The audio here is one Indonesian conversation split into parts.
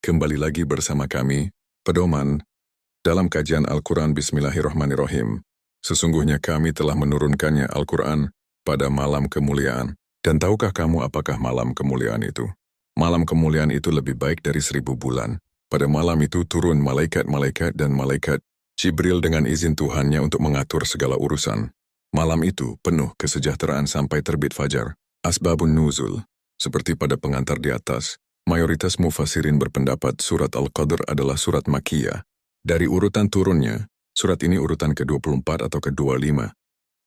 Kembali lagi bersama kami, Pedoman, dalam kajian Al-Quran. Bismillahirrahmanirrahim. Sesungguhnya kami telah menurunkannya Al-Quran pada malam kemuliaan. Dan tahukah kamu apakah malam kemuliaan itu? Malam kemuliaan itu lebih baik dari 1000 bulan. Pada malam itu turun malaikat-malaikat dan malaikat Jibril dengan izin Tuhannya untuk mengatur segala urusan. Malam itu penuh kesejahteraan sampai terbit fajar. Asbabun nuzul, seperti pada pengantar di atas. Mayoritas mufassirin berpendapat surat Al-Qadr adalah surat Makkiyah. Dari urutan turunnya, surat ini urutan ke-24 atau ke-25,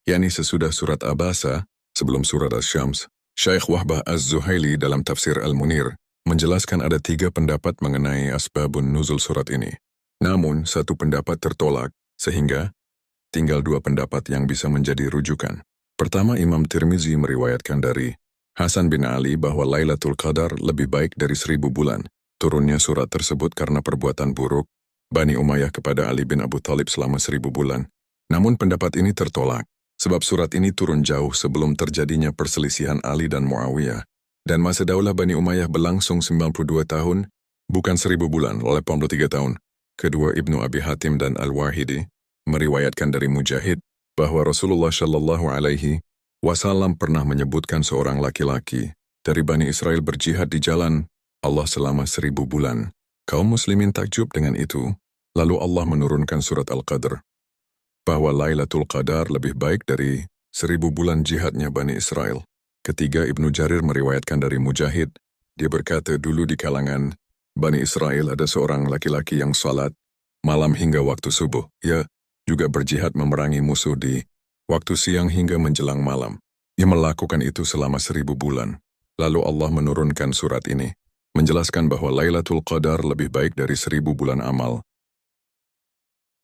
yakni sesudah surat Abasa, sebelum surat Asy-Syams. Syekh Wahbah Az-Zuhaili dalam tafsir Al-Munir menjelaskan ada 3 pendapat mengenai asbabun nuzul surat ini. Namun, satu pendapat tertolak, sehingga tinggal 2 pendapat yang bisa menjadi rujukan. Pertama, Imam Tirmizi meriwayatkan dari Hasan bin Ali bahwa Lailatul Qadar lebih baik dari 1000 bulan. Turunnya surat tersebut karena perbuatan buruk Bani Umayyah kepada Ali bin Abu Thalib selama 1000 bulan. Namun pendapat ini tertolak, sebab surat ini turun jauh sebelum terjadinya perselisihan Ali dan Muawiyah. Dan masa daulah Bani Umayyah berlangsung 92 tahun, bukan 1000 bulan, 83 tahun. Kedua, Ibnu Abi Hatim dan Al-Wahidi meriwayatkan dari Mujahid bahwa Rasulullah SAW pernah menyebutkan seorang laki-laki dari Bani Israel berjihad di jalan Allah selama 1000 bulan. Kaum muslimin takjub dengan itu, lalu Allah menurunkan surat Al-Qadr, bahwa Lailatul Qadar lebih baik dari 1000 bulan jihadnya Bani Israel. Ketiga, Ibnu Jarir meriwayatkan dari Mujahid, dia berkata dulu di kalangan Bani Israel ada seorang laki-laki yang salat malam hingga waktu subuh. Ia juga berjihad memerangi musuh di waktu siang hingga menjelang malam. Ia melakukan itu selama 1000 bulan. Lalu Allah menurunkan surat ini, menjelaskan bahwa Lailatul Qadar lebih baik dari 1000 bulan amal.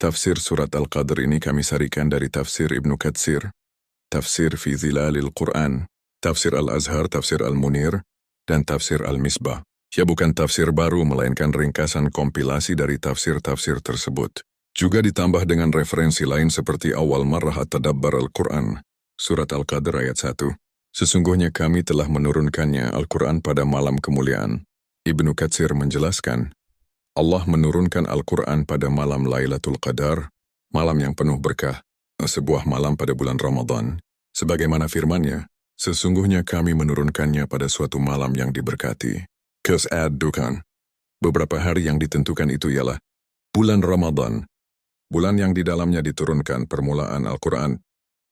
Tafsir surat Al-Qadr ini kami sarikan dari tafsir Ibnu Katsir, tafsir Fi Zilalil Quran, tafsir Al-Azhar, tafsir Al-Munir, dan tafsir Al-Misbah. Ya, bukan tafsir baru, melainkan ringkasan kompilasi dari tafsir-tafsir tersebut. Juga ditambah dengan referensi lain seperti awal marrah at-tadabbar Al-Quran, surat Al-Qadr ayat 1. Sesungguhnya kami telah menurunkannya Al-Quran pada malam kemuliaan. Ibnu Katsir menjelaskan, Allah menurunkan Al-Quran pada malam Lailatul Qadar, malam yang penuh berkah, sebuah malam pada bulan Ramadan. Sebagaimana firman-Nya, sesungguhnya kami menurunkannya pada suatu malam yang diberkati. Kesadukan. Beberapa hari yang ditentukan itu ialah bulan Ramadan, bulan yang di dalamnya diturunkan permulaan Al-Quran.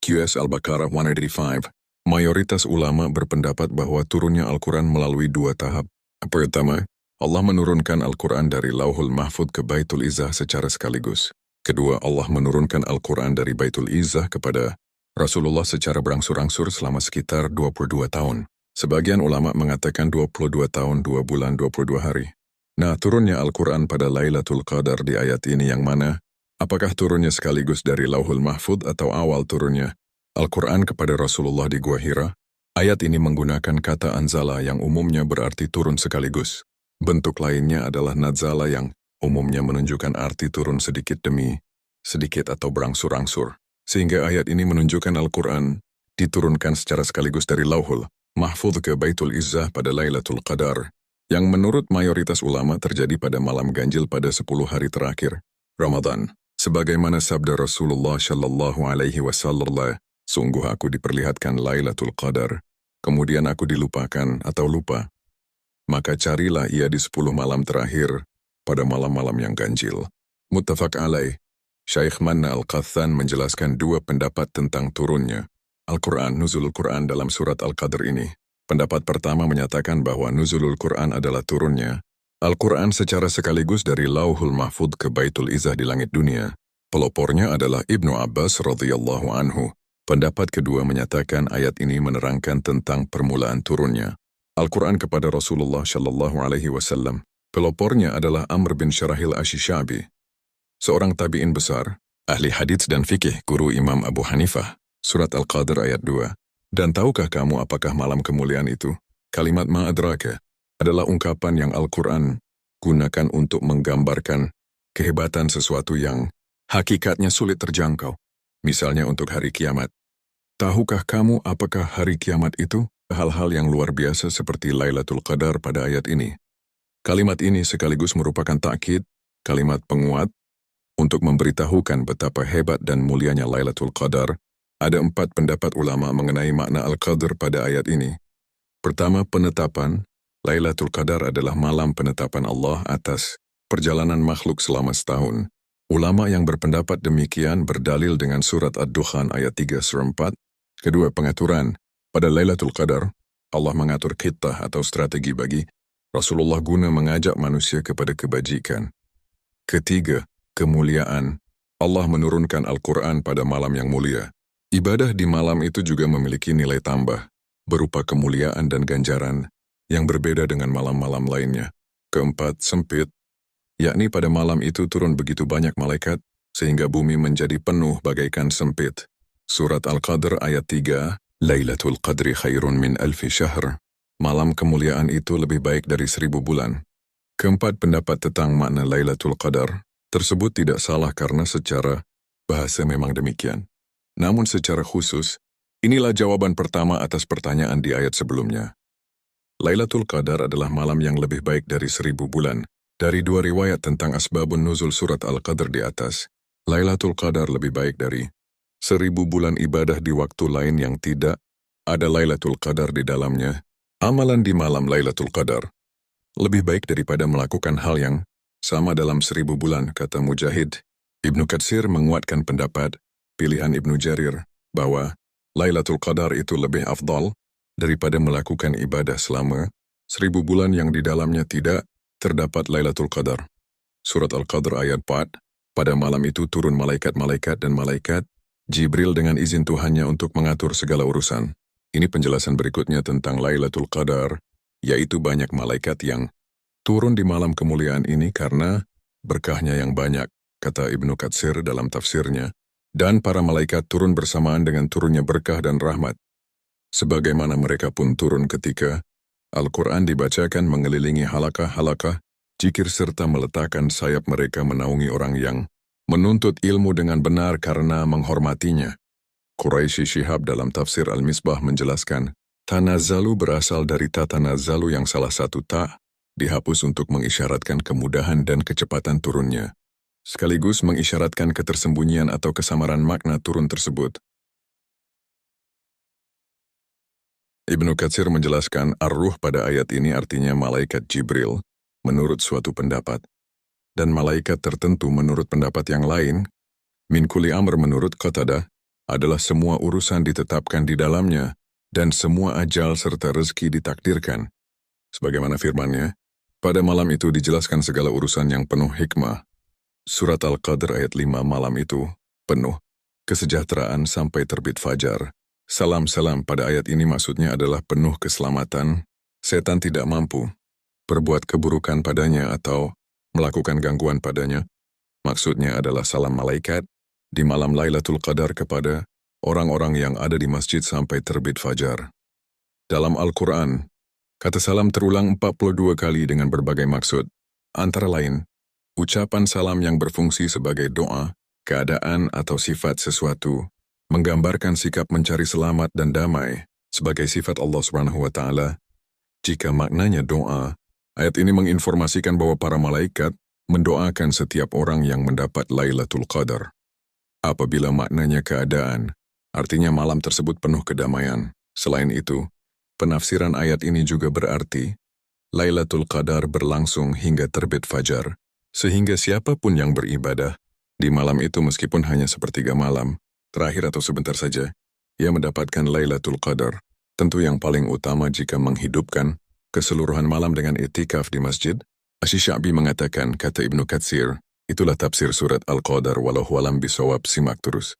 QS Al-Baqarah 185. Mayoritas ulama berpendapat bahwa turunnya Al-Quran melalui 2 tahap. Pertama, Allah menurunkan Al-Quran dari Lauhul Mahfud ke Baitul Izzah secara sekaligus. Kedua, Allah menurunkan Al-Quran dari Baitul Izzah kepada Rasulullah secara berangsur-angsur selama sekitar 22 tahun. Sebagian ulama mengatakan 22 tahun, 2 bulan, 22 hari. Nah, turunnya Al-Quran pada Lailatul Qadar di ayat ini yang mana? Apakah turunnya sekaligus dari Lauhul Mahfud atau awal turunnya Al-Quran kepada Rasulullah di Gua Hira? Ayat ini menggunakan kata anzala yang umumnya berarti turun sekaligus. Bentuk lainnya adalah nazala yang umumnya menunjukkan arti turun sedikit demi sedikit atau berangsur-angsur. Sehingga ayat ini menunjukkan Al-Quran diturunkan secara sekaligus dari Lauhul Mahfud ke Baitul Izzah pada Lailatul Qadar, yang menurut mayoritas ulama terjadi pada malam ganjil pada 10 hari terakhir Ramadan. Sebagaimana sabda Rasulullah SAW, sungguh aku diperlihatkan Lailatul Qadar, kemudian aku dilupakan atau lupa. Maka carilah ia di 10 malam terakhir pada malam-malam yang ganjil. Muttafaq alaih. Syekh Manna Al-Qathan menjelaskan 2 pendapat tentang turunnya Al-Quran, nuzulul Quran dalam surat Al-Qadr ini. Pendapat pertama menyatakan bahwa nuzulul Quran adalah turunnya Al-Quran secara sekaligus dari Lauhul Mahfud ke Baitul Izzah di langit dunia. Pelopornya adalah Ibnu Abbas radhiyallahu anhu. Pendapat kedua menyatakan ayat ini menerangkan tentang permulaan turunnya Al-Quran kepada Rasulullah SAW. Pelopornya adalah Amr bin Syarahil Asy-Syabi, seorang tabi'in besar, ahli hadits dan fikih, guru Imam Abu Hanifah. Surat Al-Qadr ayat 2. Dan tahukah kamu apakah malam kemuliaan itu? Kalimat ma'adraka adalah ungkapan yang Al-Quran gunakan untuk menggambarkan kehebatan sesuatu yang hakikatnya sulit terjangkau. Misalnya untuk hari kiamat. Tahukah kamu apakah hari kiamat itu? Hal-hal yang luar biasa seperti Lailatul Qadar pada ayat ini Kalimat ini sekaligus merupakan takkid, kalimat penguat, untuk memberitahukan betapa hebat dan mulianya Lailatul Qadar. Ada 4 pendapat ulama mengenai makna Al-Qadr pada ayat ini. Pertama, penetapan. Lailatul Qadar adalah malam penetapan Allah atas perjalanan makhluk selama setahun. Ulama yang berpendapat demikian berdalil dengan surat Ad-Dukhan ayat 3 surah 4. Kedua, pengaturan. Pada Lailatul Qadar, Allah mengatur khitah atau strategi bagi Rasulullah guna mengajak manusia kepada kebajikan. Ketiga, kemuliaan. Allah menurunkan Al-Quran pada malam yang mulia. Ibadah di malam itu juga memiliki nilai tambah, berupa kemuliaan dan ganjaran yang berbeda dengan malam-malam lainnya. Keempat, sempit, yakni pada malam itu turun begitu banyak malaikat, sehingga bumi menjadi penuh bagaikan sempit. Surat Al-Qadr ayat 3, Lailatul Qadri khairun min alfi syahr. Malam kemuliaan itu lebih baik dari 1000 bulan. Keempat pendapat tentang makna Lailatul Qadar tersebut tidak salah karena secara bahasa memang demikian. Namun secara khusus, inilah jawaban pertama atas pertanyaan di ayat sebelumnya. Lailatul Qadar adalah malam yang lebih baik dari 1000 bulan. Dari 2 riwayat tentang asbabun nuzul surat Al-Qadr di atas, Lailatul Qadar lebih baik dari 1000 bulan ibadah di waktu lain yang tidak ada Lailatul Qadar di dalamnya. Amalan di malam Lailatul Qadar lebih baik daripada melakukan hal yang sama dalam 1000 bulan, kata Mujahid. Ibnu Katsir menguatkan pendapat pilihan Ibnu Jarir bahwa Lailatul Qadar itu lebih afdal daripada melakukan ibadah selama 1000 bulan yang di dalamnya tidak terdapat Lailatul Qadar. Surat Al-Qadr ayat 4, pada malam itu turun malaikat-malaikat dan malaikat Jibril dengan izin Tuhannya untuk mengatur segala urusan. Ini penjelasan berikutnya tentang Lailatul Qadar, yaitu banyak malaikat yang turun di malam kemuliaan ini karena berkahnya yang banyak, kata Ibnu Katsir dalam tafsirnya, dan para malaikat turun bersamaan dengan turunnya berkah dan rahmat. Sebagaimana mereka pun turun ketika Al-Quran dibacakan mengelilingi halakah-halakah, zikir serta meletakkan sayap mereka menaungi orang yang menuntut ilmu dengan benar karena menghormatinya. Quraisy Shihab dalam tafsir Al-Misbah menjelaskan, Tanazzalu berasal dari tatanazzalu yang salah satu ta dihapus untuk mengisyaratkan kemudahan dan kecepatan turunnya, sekaligus mengisyaratkan ketersembunyian atau kesamaran makna turun tersebut. Ibnu Katsir menjelaskan ar-ruh pada ayat ini artinya malaikat Jibril, menurut suatu pendapat, dan malaikat tertentu menurut pendapat yang lain. Min kulli amr menurut Qatadah adalah semua urusan ditetapkan di dalamnya, dan semua ajal serta rezeki ditakdirkan. Sebagaimana firman-Nya, pada malam itu dijelaskan segala urusan yang penuh hikmah. Surat Al-Qadr ayat 5, malam itu penuh kesejahteraan sampai terbit fajar. Salam-salam pada ayat ini maksudnya adalah penuh keselamatan. Setan tidak mampu berbuat keburukan padanya atau melakukan gangguan padanya. Maksudnya adalah salam malaikat di malam Lailatul Qadar kepada orang-orang yang ada di masjid sampai terbit fajar. Dalam Al-Quran, kata salam terulang 42 kali dengan berbagai maksud, antara lain, ucapan salam yang berfungsi sebagai doa, keadaan atau sifat sesuatu, menggambarkan sikap mencari selamat dan damai sebagai sifat Allah SWT. Jika maknanya doa, ayat ini menginformasikan bahwa para malaikat mendoakan setiap orang yang mendapat Lailatul Qadar. Apabila maknanya keadaan, artinya malam tersebut penuh kedamaian. Selain itu, penafsiran ayat ini juga berarti Lailatul Qadar berlangsung hingga terbit fajar, sehingga siapapun yang beribadah di malam itu meskipun hanya sepertiga malam, terakhir atau sebentar saja, ia mendapatkan Lailatul Qadar. Tentu yang paling utama jika menghidupkan keseluruhan malam dengan i'tikaf di masjid. Asy-Sya'bi mengatakan, kata Ibnu Katsir, itulah tafsir surat Al-Qadar wallahu a'lam bishawab, simak terus.